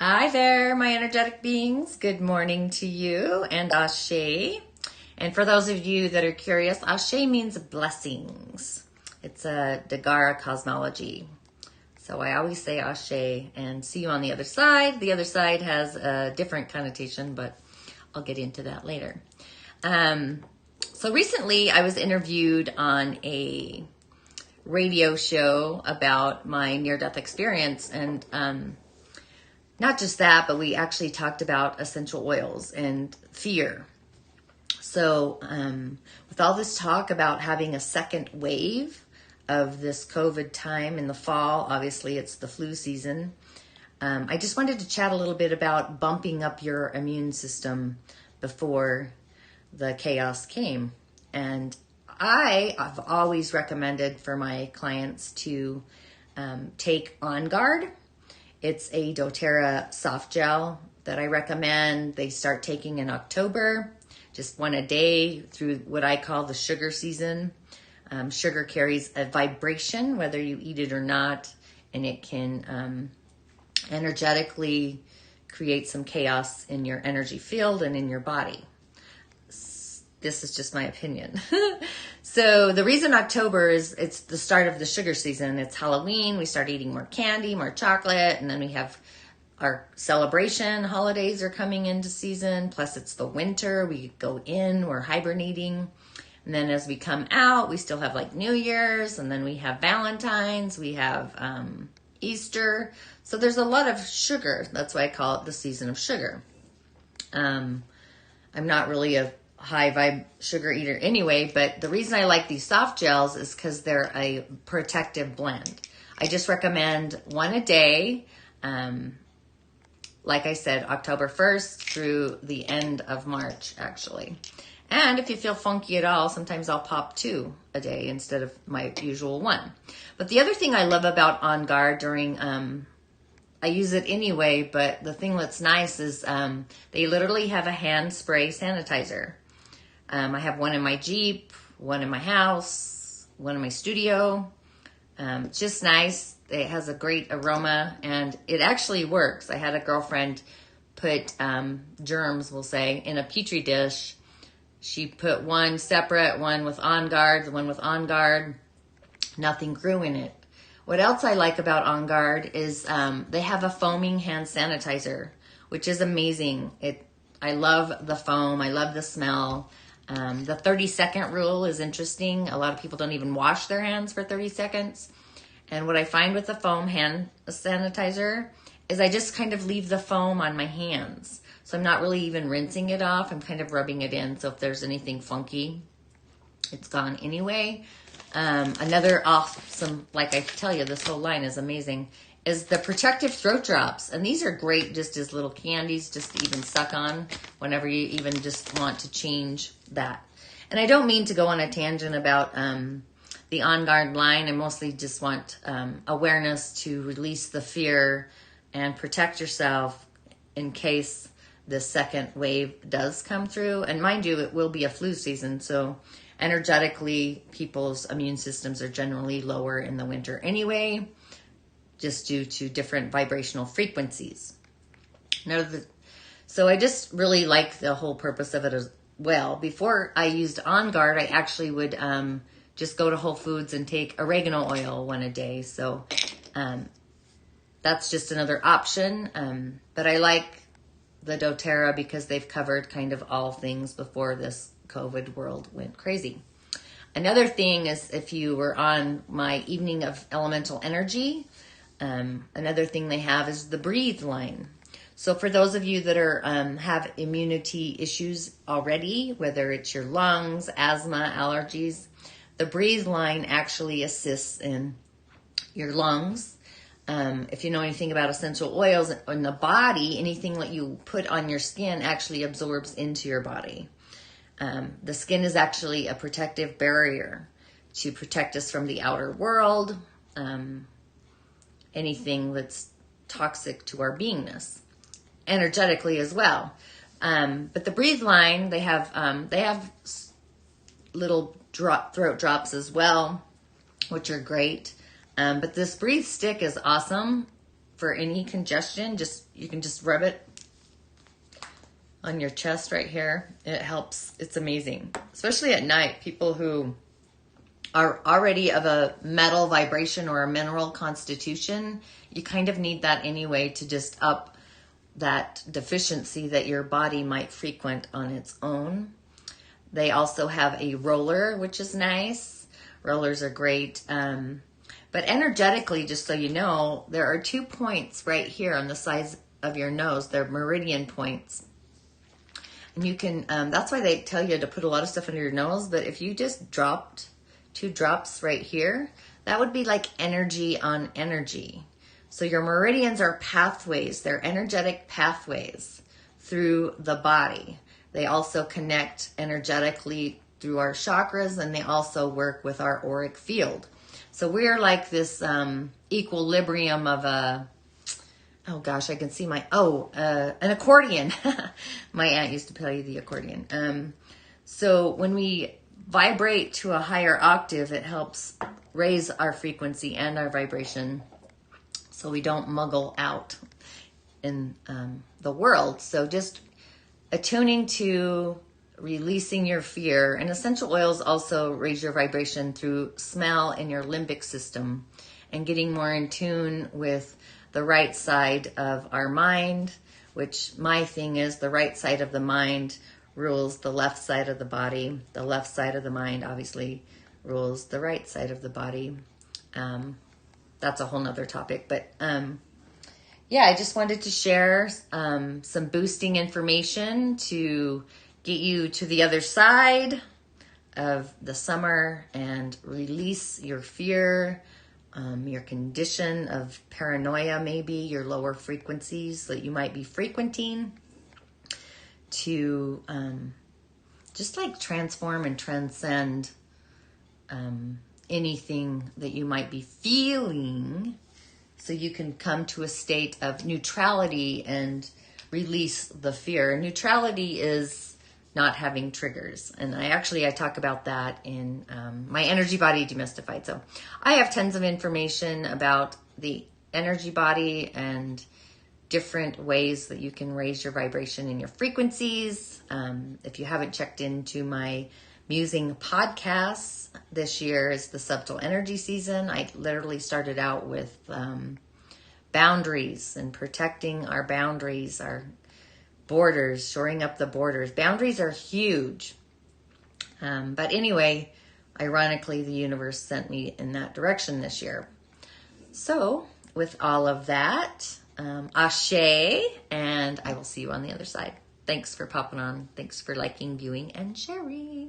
Hi there, my energetic beings. Good morning to you and Ashe. And for those of you that are curious, Ashe means blessings. It's a Dagara cosmology. So I always say Ashe and see you on the other side. The other side has a different connotation, but I'll get into that later. So recently I was interviewed on a radio show about my near-death experience, and not just that, but we actually talked about essential oils and fear. So with all this talk about having a second wave of this COVID time in the fall, obviously it's the flu season, I just wanted to chat a little bit about bumping up your immune system before the chaos came. And I've always recommended for my clients to take On Guard. It's a doTERRA soft gel that I recommend they start taking in October, just one a day through what I call the sugar season. Sugar carries a vibration, whether you eat it or not, and it can energetically create some chaos in your energy field and in your body. This is just my opinion. So the reason October is it's the start of the sugar season. It's Halloween. We start eating more candy, more chocolate, and then we have our celebration holidays are coming into season. Plus it's the winter. We go in, we're hibernating. And then as we come out, we still have like New Year's, and then we have Valentine's, we have Easter. So there's a lot of sugar. That's why I call it the season of sugar. I'm not really a high vibe sugar eater anyway, but the reason I like these soft gels is because they're a protective blend. I just recommend one a day. Like I said, October 1st through the end of March, actually. And if you feel funky at all, sometimes I'll pop 2 a day instead of my usual 1. But the other thing I love about On Guard during, I use it anyway, but the thing that's nice is they literally have a hand spray sanitizer. I have one in my Jeep, one in my house, one in my studio. It's just nice. It has a great aroma, and it actually works. I had a girlfriend put germs, we'll say, in a Petri dish. She put one separate, one with On Guard, the one with On Guard. Nothing grew in it. What else I like about On Guard is they have a foaming hand sanitizer, which is amazing. I love the foam. I love the smell. The 30-second rule is interesting. A lot of people don't even wash their hands for 30 seconds. And what I find with the foam hand sanitizer is I just kind of leave the foam on my hands. So I'm not really even rinsing it off. I'm kind of rubbing it in. So if there's anything funky, it's gone anyway. Another awesome, like I tell you, this whole line is amazing, is the protective throat drops. And these are great just as little candies, just to even suck on whenever you even just want to change that. And I don't mean to go on a tangent about the On Guard line. I mostly just want awareness to release the fear and protect yourself in case the second wave does come through. And mind you, it will be a flu season, so energetically, people's immune systems are generally lower in the winter anyway, just due to different vibrational frequencies. So I just really like the whole purpose of it as well. Before I used On Guard, I actually would just go to Whole Foods and take oregano oil one a day. So that's just another option. But I like the doTERRA because they've covered kind of all things before this COVID world went crazy. Another thing is if you were on my evening of elemental energy, another thing they have is the Breathe line. So for those of you that are have immunity issues already, whether it's your lungs, asthma, allergies, the Breathe line actually assists in your lungs. If you know anything about essential oils in the body, anything that you put on your skin actually absorbs into your body. The skin is actually a protective barrier to protect us from the outer world, anything that's toxic to our beingness, energetically as well. But the Breathe line, they have little throat drops as well, which are great. But this Breathe stick is awesome. for any congestion. You can just rub it on your chest right here. It helps. It's amazing, especially at night. People who are already of a metal vibration or a mineral constitution, you kind of need that anyway to just up that deficiency that your body might frequent on its own. They also have a roller, which is nice. Rollers are great. But energetically, just so you know, there are 2 points right here on the sides of your nose. They're meridian points. And you can, that's why they tell you to put a lot of stuff under your nose. But if you just dropped 2 drops right here, that would be like energy on energy. So your meridians are pathways. They're energetic pathways through the body. They also connect energetically through our chakras, and they also work with our auric field. So we're like this equilibrium of a, oh gosh, I can see an accordion. My aunt used to play the accordion. So when we vibrate to a higher octave, it helps raise our frequency and our vibration so we don't muggle out in the world. So just attuning to releasing your fear. And essential oils also raise your vibration through smell in your limbic system and getting more in tune with the right side of our mind, which my thing is the right side of the mind rules the left side of the body. The left side of the mind obviously rules the right side of the body. That's a whole nother topic, but yeah, I just wanted to share some boosting information to get you to the other side of the summer and release your fear, your condition of paranoia, maybe your lower frequencies that you might be frequenting, to just like transform and transcend anything that you might be feeling, so you can come to a state of neutrality and release the fear. Neutrality is not having triggers. And I talk about that in my Energy Body Demystified. So I have tons of information about the energy body and different ways that you can raise your vibration and your frequencies. If you haven't checked into my Musing podcasts, this year is the subtle energy season. I literally started out with boundaries and protecting our boundaries, our borders, shoring up the borders. Boundaries are huge. But anyway, ironically, the universe sent me in that direction this year. So with all of that, ashe, and I will see you on the other side. Thanks for popping on. Thanks for liking, viewing, and sharing.